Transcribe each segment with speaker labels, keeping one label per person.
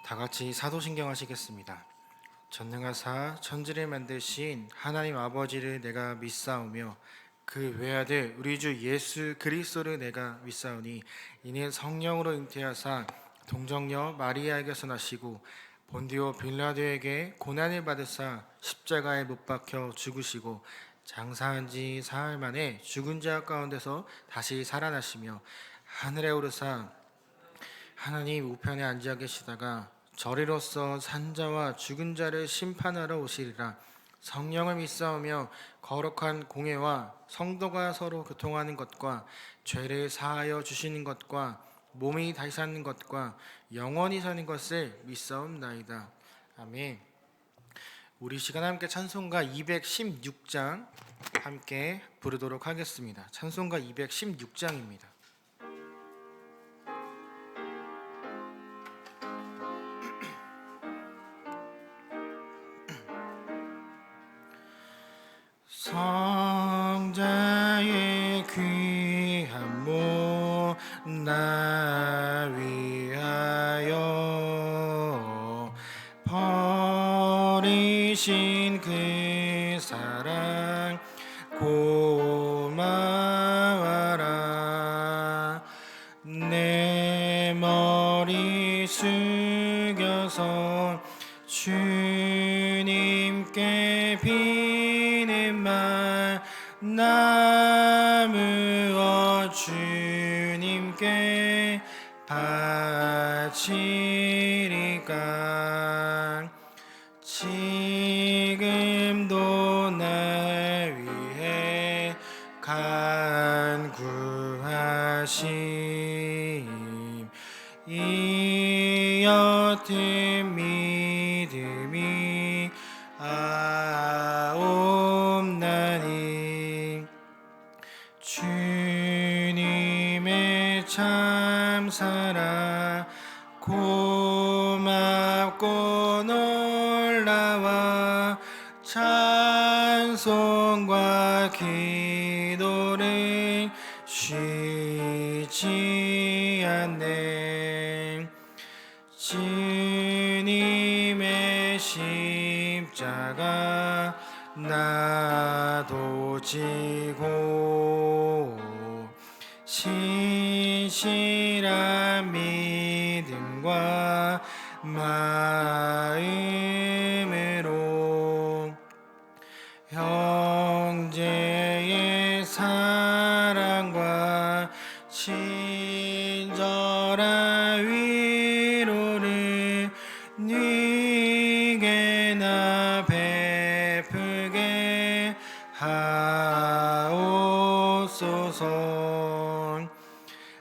Speaker 1: 다 같이 사도신경 하시겠습니다. 전능하사 천지를 만드신 하나님 아버지를 내가 믿사오며 그 외아들 우리 주 예수 그리스도를 내가 믿사오니 이는 성령으로 잉태하사 동정녀 마리아에게서 나시고 본디오 빌라도에게 고난을 받으사 십자가에 못 박혀 죽으시고 장사한 지 사흘 만에 죽은 자 가운데서 다시 살아나시며 하늘에 오르사 하나님 우편에 앉아 계시다가 저리로서 산자와 죽은 자를 심판하러 오시리라. 성령을 믿사오며 거룩한 공회와 성도가 서로 교통하는 것과 죄를 사하여 주시는 것과 몸이 다시 사는 것과 영원히 사는 것을 믿사옵나이다. 아멘. 우리 시간 함께 찬송가 216장 함께 부르도록 하겠습니다. 찬송가 216장입니다. 성자의 귀한 몸 나 위하여 버리신 그 사랑 고마워라. 내 머리 숙여서 주님께 비는 말 나무어 주님께 바치리까. 지금도 날 위해 간구하심 이 옅은 믿음이 아옵나니 주님의 참사랑 고맙고 놀라워 찬송과 기도를 쉬지 않네. 주님의 십자가 나도 지고 신실한 믿음과 마음으로 형제의 사랑과 친절한 위로를 네게 나 베풀게 하옵소서.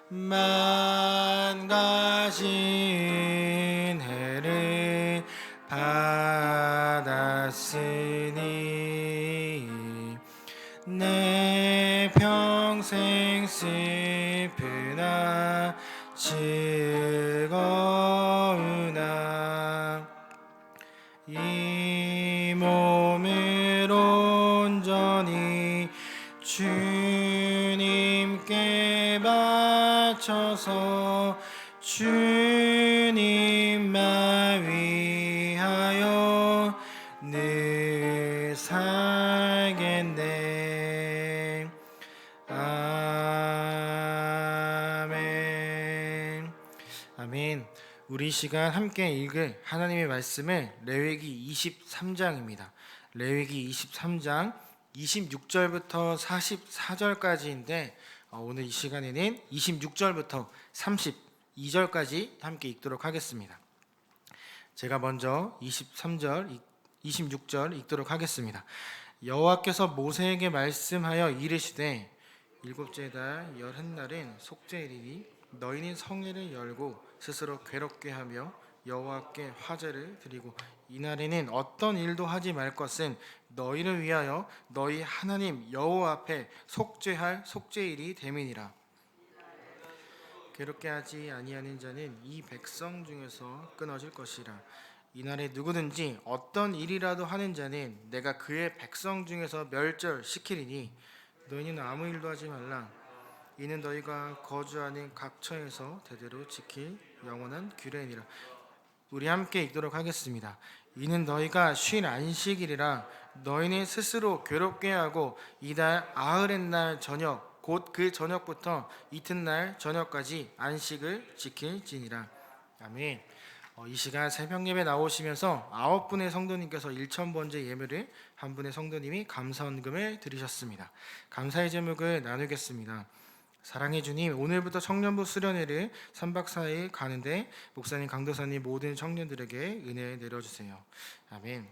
Speaker 1: 만 가지 은혜를 받았으니 내 평생 슬프나 즐거우나 이 몸을 온전히 주님께 바쳐서 주님만 위하여 늘 살겠네. 아멘. 아멘. 우리 시간 함께 읽을 하나님의 말씀은 레위기 23장입니다. 레위기 23장 26절부터 44절까지인데 오늘 이 시간에는 26절부터 32절까지 함께 읽도록 하겠습니다. 제가 먼저 23절, 26절 읽도록 하겠습니다. 여호와께서 모세에게 말씀하여 이르시되 일곱째 달 열한 속죄일이니 너희는 성회를 열고 스스로 괴롭게 하며 여호와께 화제를 드리고 이날에는 어떤 일도 하지 말 것은 너희를 위하여 너희 하나님 여호와 앞에 속죄할 속죄일이 됨이니라. 괴롭게 하지 아니하는 자는 이 백성 중에서 끊어질 것이라. 이날에 누구든지 어떤 일이라도 하는 자는 내가 그의 백성 중에서 멸절시키리니 너희는 아무 일도 하지 말라. 이는 너희가 거주하는 각처에서 대대로 지킬 영원한 규례니라. 우리 함께 읽도록 하겠습니다. 이는 너희가 쉰 안식일이라 너희는 스스로 괴롭게 하고 이달 아흐렛날 저녁 곧 그 저녁부터 이튿날 저녁까지 안식을 지킬지니라. 아멘. 이 시간 새벽 예배 나오시면서 9분의 성도님께서 1,000번째 예배를 한 분의 성도님이 감사헌금을 드리셨습니다. 감사의 제목을 나누겠습니다. 사랑해 주님, 오늘부터 청년부 수련회를 3박 4일 가는데 목사님, 강도사님 모든 청년들에게 은혜 내려주세요. 아멘.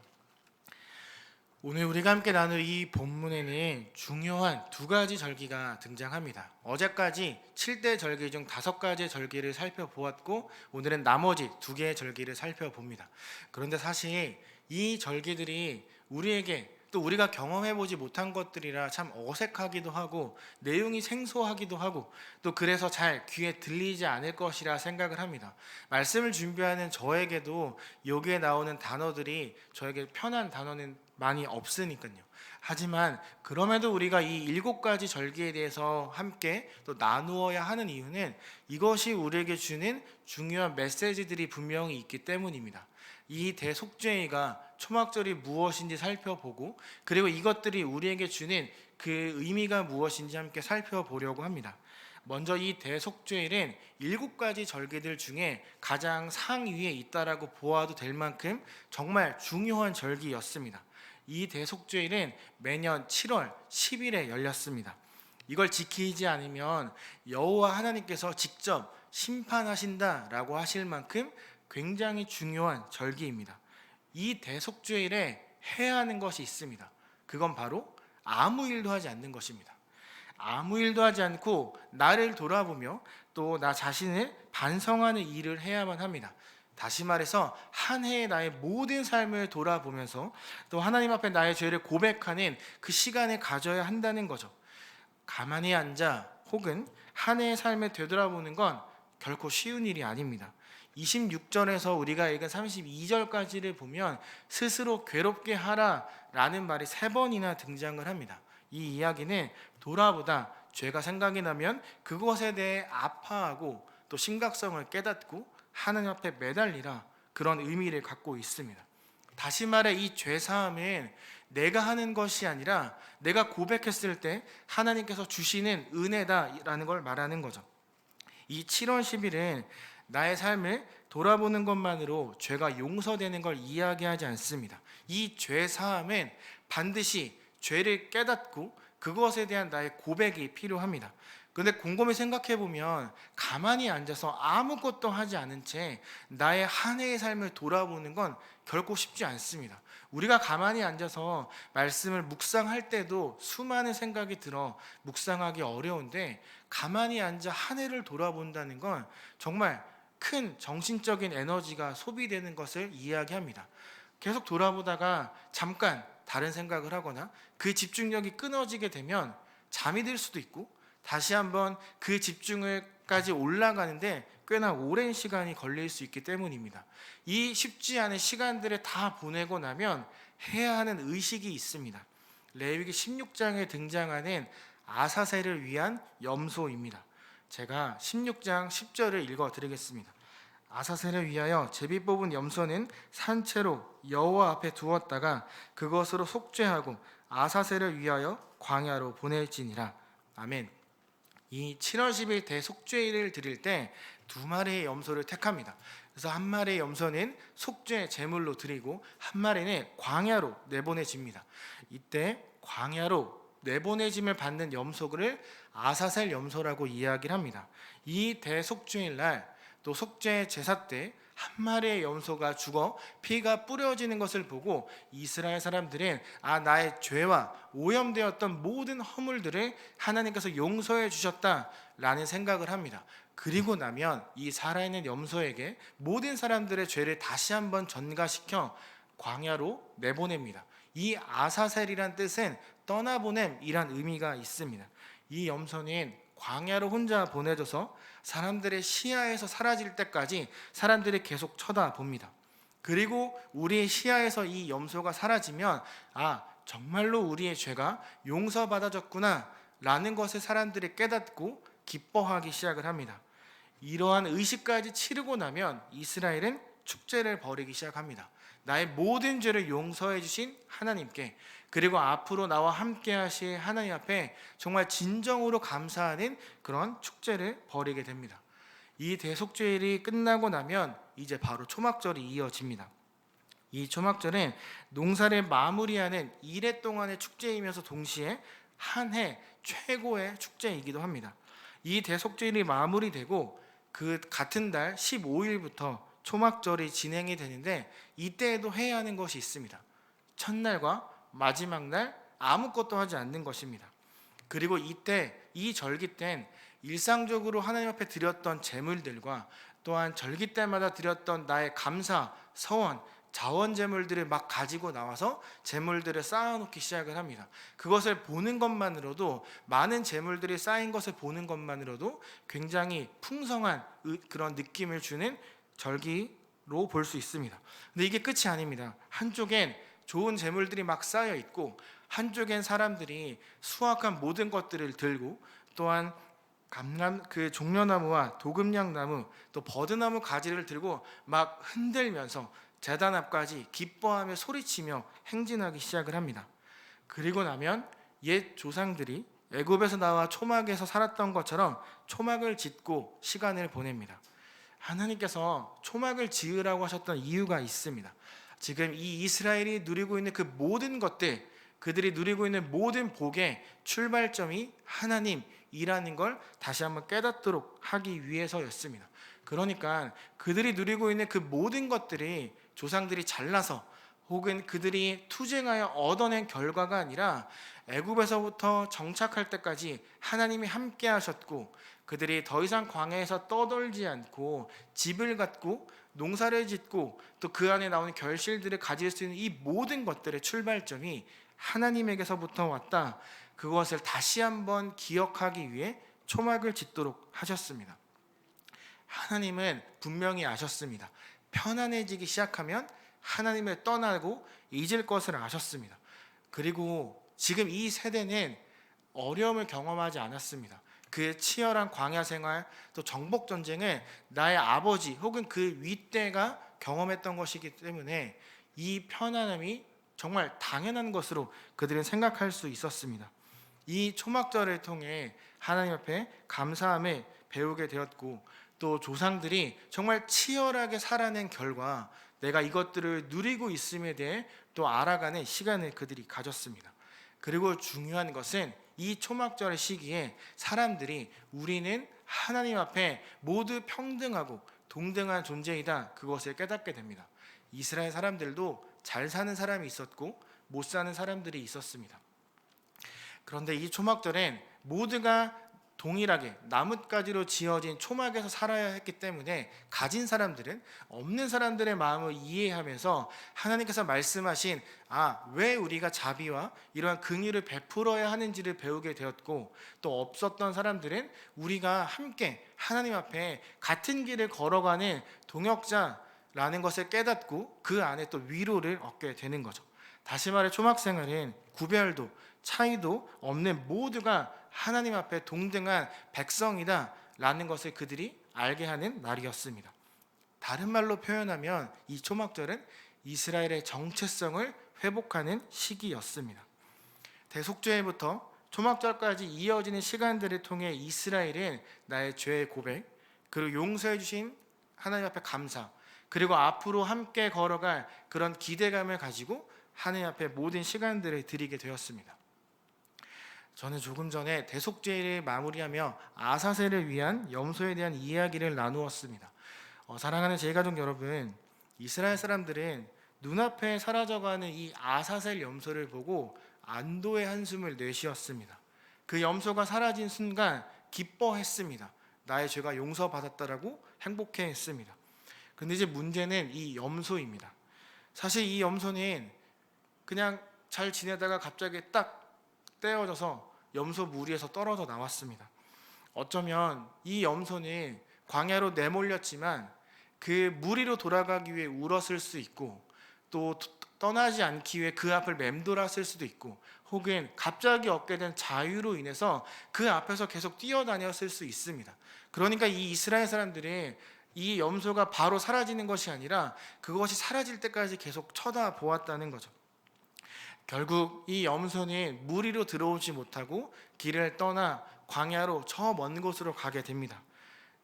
Speaker 1: 오늘 우리가 함께 나눌 이 본문에는 중요한 두 가지 절기가 등장합니다. 어제까지 7대 절기 중 5가지의 절기를 살펴보았고 오늘은 나머지 2개의 절기를 살펴봅니다. 그런데 사실 이 절기들이 우리에게 또 우리가 경험해보지 못한 것들이라 참 어색하기도 하고 내용이 생소하기도 하고 또 그래서 잘 귀에 들리지 않을 것이라 생각을 합니다. 말씀을 준비하는 저에게도 여기에 나오는 단어들이 저에게 편한 단어는 많이 없으니까요. 하지만 그럼에도 우리가 이 7가지 절기에 대해서 함께 또 나누어야 하는 이유는 이것이 우리에게 주는 중요한 메시지들이 분명히 있기 때문입니다. 이 대속죄가 초막절이 무엇인지 살펴보고 그리고 이것들이 우리에게 주는 그 의미가 무엇인지 함께 살펴보려고 합니다. 먼저 이 대속죄일은 7가지 절기들 중에 가장 상위에 있다라고 보아도 될 만큼 정말 중요한 절기였습니다. 이 대속죄일은 매년 7월 10일에 열렸습니다. 이걸 지키지 않으면 여호와 하나님께서 직접 심판하신다라고 하실 만큼 굉장히 중요한 절기입니다. 이 대속죄일에 해야 하는 것이 있습니다. 그건 바로 아무 일도 하지 않는 것입니다. 아무 일도 하지 않고 나를 돌아보며 또 나 자신을 반성하는 일을 해야만 합니다. 다시 말해서 한 해의 나의 모든 삶을 돌아보면서 또 하나님 앞에 나의 죄를 고백하는 그 시간을 가져야 한다는 거죠. 가만히 앉아 혹은 한 해의 삶을 되돌아보는 건 결코 쉬운 일이 아닙니다. 26절에서 우리가 읽은 32절까지를 보면 스스로 괴롭게 하라 라는 말이 3번이나 등장을 합니다. 이 이야기는 돌아보다 죄가 생각이 나면 그것에 대해 아파하고 또 심각성을 깨닫고 하나님 앞에 매달리라 그런 의미를 갖고 있습니다. 다시 말해 이 죄사함은 내가 하는 것이 아니라 내가 고백했을 때 하나님께서 주시는 은혜다라는 걸 말하는 거죠. 이 7월 10일은 나의 삶을 돌아보는 것만으로 죄가 용서되는 걸 이야기하지 않습니다. 이 죄사함은 반드시 죄를 깨닫고 그것에 대한 나의 고백이 필요합니다. 그런데 곰곰이 생각해보면 가만히 앉아서 아무것도 하지 않은 채 나의 한 해의 삶을 돌아보는 건 결코 쉽지 않습니다. 우리가 가만히 앉아서 말씀을 묵상할 때도 수많은 생각이 들어 묵상하기 어려운데 가만히 앉아 한 해를 돌아본다는 건 정말 큰 정신적인 에너지가 소비되는 것을 이야기합니다. 계속 돌아보다가 잠깐 다른 생각을 하거나 그 집중력이 끊어지게 되면 잠이 들 수도 있고 다시 한번 그 집중을까지 올라가는데 꽤나 오랜 시간이 걸릴 수 있기 때문입니다. 이 쉽지 않은 시간들을 다 보내고 나면 해야 하는 의식이 있습니다. 레위기 16장에 등장하는 아사셀을 위한 염소입니다. 제가 16장 10절을 읽어드리겠습니다. 아사셀을 위하여 제비 뽑은 염소는 산채로 여호와 앞에 두었다가 그것으로 속죄하고 아사셀을 위하여 광야로 보낼지니라. 아멘. 이 7월 10일 대속죄일을 드릴 때 2마리의 염소를 택합니다. 그래서 한 마리의 염소는 속죄 제물로 드리고 한 마리는 광야로 내보내집니다. 이때 광야로 내보내짐을 받는 염소를 아사셀 염소라고 이야기를 합니다. 이 대속죄일 날 또 속죄 제사 때 한 마리의 염소가 죽어 피가 뿌려지는 것을 보고 이스라엘 사람들은 나의 죄와 오염되었던 모든 허물들을 하나님께서 용서해 주셨다라는 생각을 합니다. 그리고 나면 이 살아있는 염소에게 모든 사람들의 죄를 다시 한번 전가시켜 광야로 내보냅니다. 이 아사셀이란 뜻은 떠나보냄이란 의미가 있습니다. 이 염소는 광야로 혼자 보내줘서 사람들의 시야에서 사라질 때까지 사람들이 계속 쳐다봅니다. 그리고 우리의 시야에서 이 염소가 사라지면 정말로 우리의 죄가 용서받아졌구나 라는 것을 사람들이 깨닫고 기뻐하기 시작을 합니다. 이러한 의식까지 치르고 나면 이스라엘은 축제를 벌이기 시작합니다. 나의 모든 죄를 용서해 주신 하나님께, 그리고 앞으로 나와 함께 하실 하나님 앞에 정말 진정으로 감사하는 그런 축제를 벌이게 됩니다. 이 대속죄일이 끝나고 나면 이제 바로 초막절이 이어집니다. 이 초막절은 농사를 마무리하는 이래 동안의 축제이면서 동시에 한 해 최고의 축제이기도 합니다. 이 대속죄일이 마무리되고 그 같은 달 15일부터 초막절이 진행이 되는데, 이때에도 해야 하는 것이 있습니다. 첫날과 마지막 날 아무것도 하지 않는 것입니다. 그리고 이때 이 절기 땐 일상적으로 하나님 앞에 드렸던 제물들과 또한 절기 때마다 드렸던 나의 감사, 서원, 자원 제물들을 막 가지고 나와서 제물들을 쌓아놓기 시작을 합니다. 그것을 보는 것만으로도, 많은 제물들이 쌓인 것을 보는 것만으로도 굉장히 풍성한 그런 느낌을 주는 절기로 볼 수 있습니다. 근데 이게 끝이 아닙니다. 한쪽엔 좋은 제물들이 막 쌓여 있고, 한쪽엔 사람들이 수확한 모든 것들을 들고, 또한 그 종려나무와 도금냥나무, 또 버드나무 가지를 들고 막 흔들면서 제단 앞까지 기뻐하며 소리치며 행진하기 시작을 합니다. 그리고 나면 옛 조상들이 애굽에서 나와 초막에서 살았던 것처럼 초막을 짓고 시간을 보냅니다. 하나님께서 초막을 지으라고 하셨던 이유가 있습니다. 지금 이 이스라엘이 누리고 있는 그 모든 것들, 그들이 누리고 있는 모든 복의 출발점이 하나님이라는 걸 다시 한번 깨닫도록 하기 위해서였습니다. 그러니까 그들이 누리고 있는 그 모든 것들이 조상들이 잘나서 혹은 그들이 투쟁하여 얻어낸 결과가 아니라, 애굽에서부터 정착할 때까지 하나님이 함께 하셨고, 그들이 더 이상 광야에서 떠돌지 않고 집을 갖고 농사를 짓고 또 그 안에 나오는 결실들을 가질 수 있는 이 모든 것들의 출발점이 하나님에게서부터 왔다. 그것을 다시 한번 기억하기 위해 초막을 짓도록 하셨습니다. 하나님은 분명히 아셨습니다. 편안해지기 시작하면 하나님을 떠나고 잊을 것을 아셨습니다. 그리고 지금 이 세대는 어려움을 경험하지 않았습니다. 그 치열한 광야 생활, 또 정복 전쟁을 나의 아버지 혹은 그 윗대가 경험했던 것이기 때문에 이 편안함이 정말 당연한 것으로 그들은 생각할 수 있었습니다. 이 초막절을 통해 하나님 앞에 감사함을 배우게 되었고, 또 조상들이 정말 치열하게 살아낸 결과 내가 이것들을 누리고 있음에 대해 또 알아가는 시간을 그들이 가졌습니다. 그리고 중요한 것은 이 초막절의 시기에 사람들이 우리는 하나님 앞에 모두 평등하고 동등한 존재이다, 그것을 깨닫게 됩니다. 이스라엘 사람들도 잘 사는 사람이 있었고 못 사는 사람들이 있었습니다. 그런데 이 초막절엔 모두가 동일하게 나뭇가지로 지어진 초막에서 살아야 했기 때문에 가진 사람들은 없는 사람들의 마음을 이해하면서 하나님께서 말씀하신 왜 우리가 자비와 이러한 긍휼을 베풀어야 하는지를 배우게 되었고, 또 없었던 사람들은 우리가 함께 하나님 앞에 같은 길을 걸어가는 동역자라는 것을 깨닫고 그 안에 또 위로를 얻게 되는 거죠. 다시 말해 초막생활은 구별도 차이도 없는 모두가 하나님 앞에 동등한 백성이다 라는 것을 그들이 알게 하는 날이었습니다. 다른 말로 표현하면 이 초막절은 이스라엘의 정체성을 회복하는 시기였습니다. 대속죄부터 초막절까지 이어지는 시간들을 통해 이스라엘은 나의 죄의 고백, 그리고 용서해 주신 하나님 앞에 감사, 그리고 앞으로 함께 걸어갈 그런 기대감을 가지고 하나님 앞에 모든 시간들을 드리게 되었습니다. 저는 조금 전에 대속죄를 마무리하며 아사셀을 위한 염소에 대한 이야기를 나누었습니다. 사랑하는 제가족 여러분, 이스라엘 사람들은 눈앞에 사라져가는 이 아사셀 염소를 보고 안도의 한숨을 내쉬었습니다. 그 염소가 사라진 순간 기뻐했습니다. 나의 죄가 용서받았다라고 행복해했습니다. 근데 이제 문제는 이 염소입니다. 사실 이 염소는 그냥 잘 지내다가 갑자기 딱 떼어져서 염소 무리에서 떨어져 나왔습니다. 어쩌면 이 염소는 광야로 내몰렸지만 그 무리로 돌아가기 위해 울었을 수 있고, 또 떠나지 않기 위해 그 앞을 맴돌았을 수도 있고, 혹은 갑자기 얻게 된 자유로 인해서 그 앞에서 계속 뛰어다녔을 수 있습니다. 그러니까 이 이스라엘 사람들이 이 염소가 바로 사라지는 것이 아니라 그것이 사라질 때까지 계속 쳐다보았다는 거죠. 결국 이 염소는 무리로 들어오지 못하고 길을 떠나 광야로 저 먼 곳으로 가게 됩니다.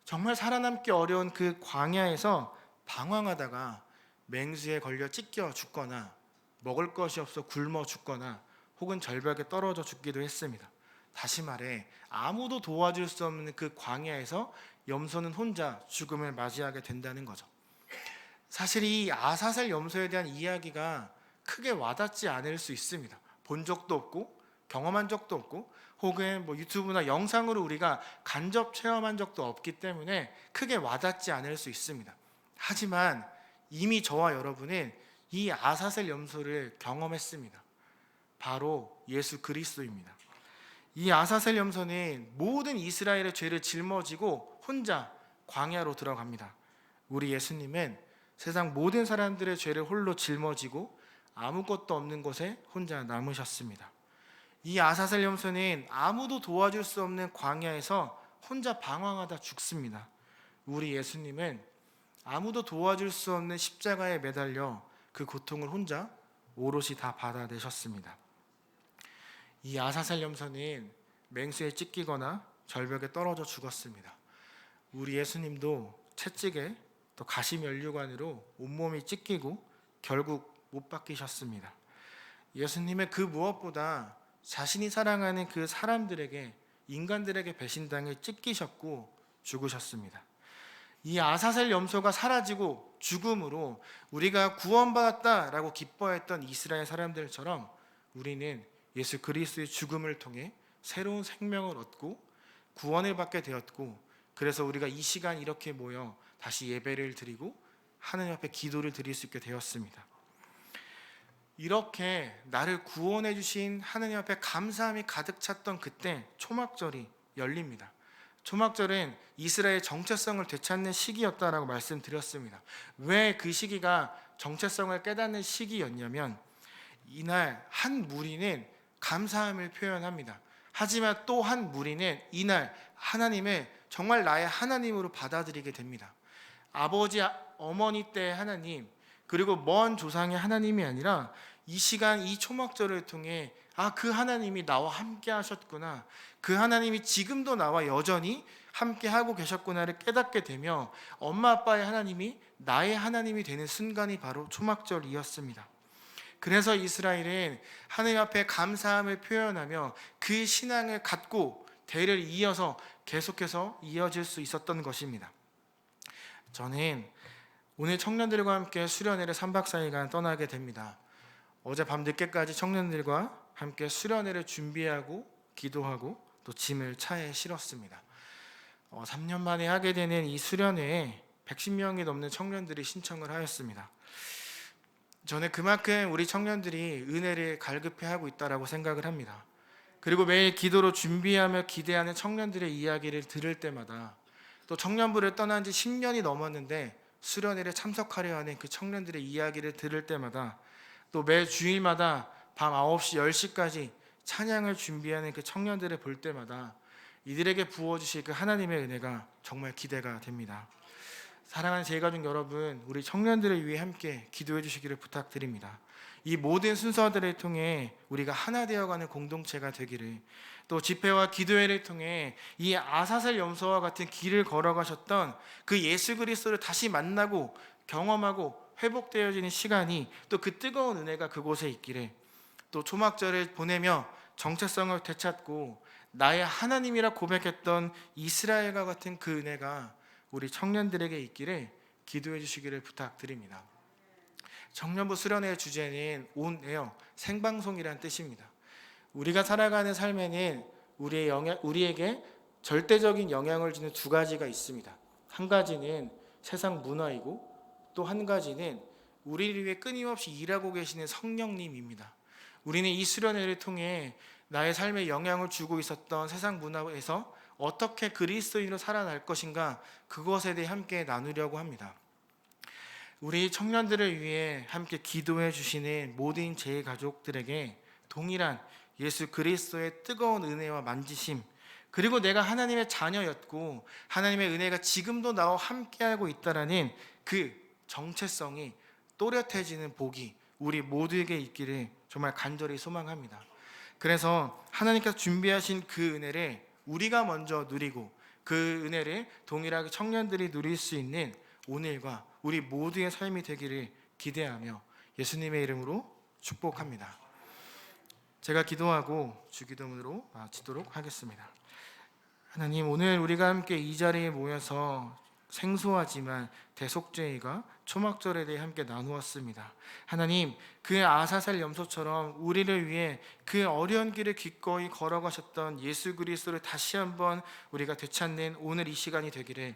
Speaker 1: 정말 살아남기 어려운 그 광야에서 방황하다가 맹수에 걸려 찢겨 죽거나 먹을 것이 없어 굶어 죽거나 혹은 절벽에 떨어져 죽기도 했습니다. 다시 말해 아무도 도와줄 수 없는 그 광야에서 염소는 혼자 죽음을 맞이하게 된다는 거죠. 사실 이 아사셀 염소에 대한 이야기가 크게 와닿지 않을 수 있습니다. 본 적도 없고 경험한 적도 없고 혹은 유튜브나 영상으로 우리가 간접 체험한 적도 없기 때문에 크게 와닿지 않을 수 있습니다. 하지만 이미 저와 여러분은 이 아사셀 염소를 경험했습니다. 바로 예수 그리스도입니다. 이 아사셀 염소는 모든 이스라엘의 죄를 짊어지고 혼자 광야로 들어갑니다. 우리 예수님은 세상 모든 사람들의 죄를 홀로 짊어지고 아무것도 없는 곳에 혼자 남으셨습니다. 이 아사셀 염소는 아무도 도와줄 수 없는 광야에서 혼자 방황하다 죽습니다. 우리 예수님은 아무도 도와줄 수 없는 십자가에 매달려 그 고통을 혼자 오롯이 다 받아내셨습니다. 이 아사셀 염소는 맹수에 찢기거나 절벽에 떨어져 죽었습니다. 우리 예수님도 채찍에 또 가시면류관으로 온몸이 찢기고 결국 못 박히셨습니다. 예수님의 그 무엇보다 자신이 사랑하는 그 사람들에게, 인간들에게 배신당해 찢기셨고 죽으셨습니다. 이 아사셀 염소가 사라지고 죽음으로 우리가 구원받았다라고 기뻐했던 이스라엘 사람들처럼 우리는 예수 그리스도의 죽음을 통해 새로운 생명을 얻고 구원을 받게 되었고, 그래서 우리가 이 시간 이렇게 모여 다시 예배를 드리고 하나님 앞에 기도를 드릴 수 있게 되었습니다. 이렇게 나를 구원해 주신 하나님 앞에 감사함이 가득 찼던 그때 초막절이 열립니다. 초막절은 이스라엘의 정체성을 되찾는 시기였다라고 말씀드렸습니다. 왜 그 시기가 정체성을 깨닫는 시기였냐면 이날 한 무리는 감사함을 표현합니다. 하지만 또 한 무리는 이날 하나님을 정말 나의 하나님으로 받아들이게 됩니다. 아버지, 어머니 때의 하나님, 그리고 먼 조상의 하나님이 아니라 이 시간 이 초막절을 통해 그 하나님이 나와 함께 하셨구나, 그 하나님이 지금도 나와 여전히 함께 하고 계셨구나를 깨닫게 되며 엄마 아빠의 하나님이 나의 하나님이 되는 순간이 바로 초막절이었습니다. 그래서 이스라엘은 하나님 앞에 감사함을 표현하며 그 신앙을 갖고 대를 이어서 계속해서 이어질 수 있었던 것입니다. 저는 오늘 청년들과 함께 수련회를 3박 4일간 떠나게 됩니다. 어젯밤 늦게까지 청년들과 함께 수련회를 준비하고 기도하고 또 짐을 차에 실었습니다. 3년 만에 하게 되는 이 수련회에 110명이 넘는 청년들이 신청을 하였습니다. 저는 그만큼 우리 청년들이 은혜를 갈급해하고 있다고 생각을 합니다. 그리고 매일 기도로 준비하며 기대하는 청년들의 이야기를 들을 때마다, 또 청년부를 떠난 지 10년이 넘었는데 수련회에 참석하려 하는 그 청년들의 이야기를 들을 때마다, 또 매 주일마다 밤 9시, 10시까지 찬양을 준비하는 그 청년들을 볼 때마다 이들에게 부어주실 그 하나님의 은혜가 정말 기대가 됩니다. 사랑하는 제일가족 여러분, 우리 청년들을 위해 함께 기도해 주시기를 부탁드립니다. 이 모든 순서들을 통해 우리가 하나 되어가는 공동체가 되기를, 또 집회와 기도회를 통해 이 아사셀 염소와 같은 길을 걸어가셨던 그 예수 그리스도를 다시 만나고 경험하고 회복되어지는 시간이, 또 그 뜨거운 은혜가 그곳에 있기를, 또 초막절을 보내며 정체성을 되찾고 나의 하나님이라 고백했던 이스라엘과 같은 그 은혜가 우리 청년들에게 있기를 기도해 주시기를 부탁드립니다. 청년부 수련회의 주제는 온에어, 생방송이란 뜻입니다. 우리가 살아가는 삶에는 우리에게 절대적인 영향을 주는 두 가지가 있습니다. 한 가지는 세상 문화이고 또 한 가지는 우리를 위해 끊임없이 일하고 계시는 성령님입니다. 우리는 이 수련회를 통해 나의 삶에 영향을 주고 있었던 세상 문화에서 어떻게 그리스도인으로 살아날 것인가, 그것에 대해 함께 나누려고 합니다. 우리 청년들을 위해 함께 기도해 주시는 모든 제 가족들에게 동일한 예수 그리스도의 뜨거운 은혜와 만지심, 그리고 내가 하나님의 자녀였고 하나님의 은혜가 지금도 나와 함께하고 있다라는 그 정체성이 또렷해지는 복이 우리 모두에게 있기를 정말 간절히 소망합니다. 그래서 하나님께서 준비하신 그 은혜를 우리가 먼저 누리고 그 은혜를 동일하게 청년들이 누릴 수 있는 오늘과 우리 모두의 삶이 되기를 기대하며 예수님의 이름으로 축복합니다. 제가 기도하고 주기도문으로 마치도록 하겠습니다. 하나님, 오늘 우리가 함께 이 자리에 모여서 생소하지만 대속죄의가 초막절에 대해 함께 나누었습니다. 하나님, 그 아사살 염소처럼 우리를 위해 그 어려운 길을 기꺼이 걸어가셨던 예수 그리스도를 다시 한번 우리가 되찾는 오늘 이 시간이 되기를,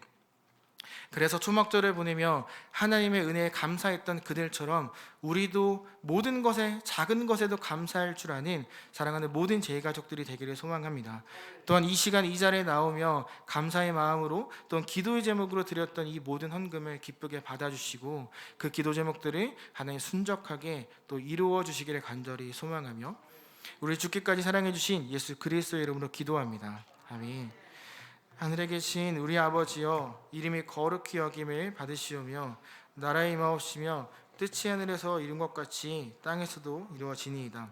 Speaker 1: 그래서 초막절을 보내며 하나님의 은혜에 감사했던 그들처럼 우리도 모든 것에, 작은 것에도 감사할 줄 아는 사랑하는 모든 제가족들이 되기를 소망합니다. 또한 이 시간 이 자리에 나오며 감사의 마음으로 또한 기도의 제목으로 드렸던 이 모든 헌금을 기쁘게 받아주시고 그 기도 제목들을 하나님 순적하게 또 이루어 주시기를 간절히 소망하며 우리 죽기까지 사랑해 주신 예수 그리스도의 이름으로 기도합니다. 아멘. 하늘에 계신 우리 아버지여, 이름이 거룩히 여김을 받으시오며 나라의 임하옵시며 뜻이 하늘에서 이룬 것 같이 땅에서도 이루어지니이다.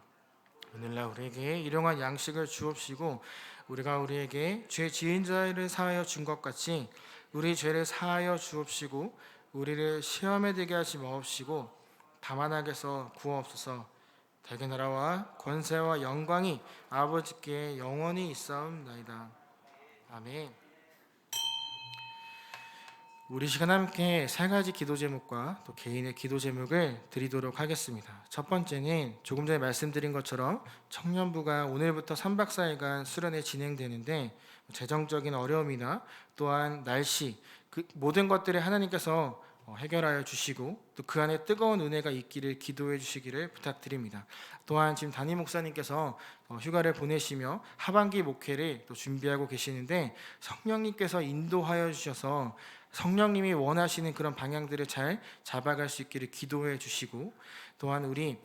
Speaker 1: 오늘날 우리에게 일용할 양식을 주옵시고 우리가 우리에게 죄 지은 자를 사하여 준 것 같이 우리 죄를 사하여 주옵시고 우리를 시험에 들게 하지 마옵시고 다만 악에서 구하옵소서. 대개 나라와 권세와 영광이 아버지께 영원히 있사옵나이다. 아멘. 우리 시간 함께 세 가지 기도 제목과 또 개인의 기도 제목을 드리도록 하겠습니다. 첫 번째는 조금 전에 말씀드린 것처럼 청년부가 오늘부터 3박 4일간 수련회 진행되는데 재정적인 어려움이나 또한 날씨, 그 모든 것들을 하나님께서 해결하여 주시고 또 그 안에 뜨거운 은혜가 있기를 기도해 주시기를 부탁드립니다. 또한 지금 담임 목사님께서 휴가를 보내시며 하반기 목회를 또 준비하고 계시는데 성령님께서 인도하여 주셔서 성령님이 원하시는 그런 방향들을 잘 잡아갈 수 있기를 기도해 주시고 또한 우리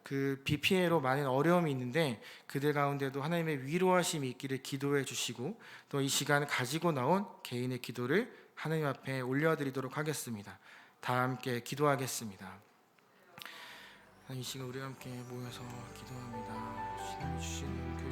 Speaker 1: 그 비 피해로 많은 어려움이 있는데 그들 가운데도 하나님의 위로하심이 있기를 기도해 주시고 또 이 시간을 가지고 나온 개인의 기도를 하나님 앞에 올려드리도록 하겠습니다. 다 함께 기도하겠습니다. 이 시간 우리 함께 모여서 기도합니다. 주님이 주시는 그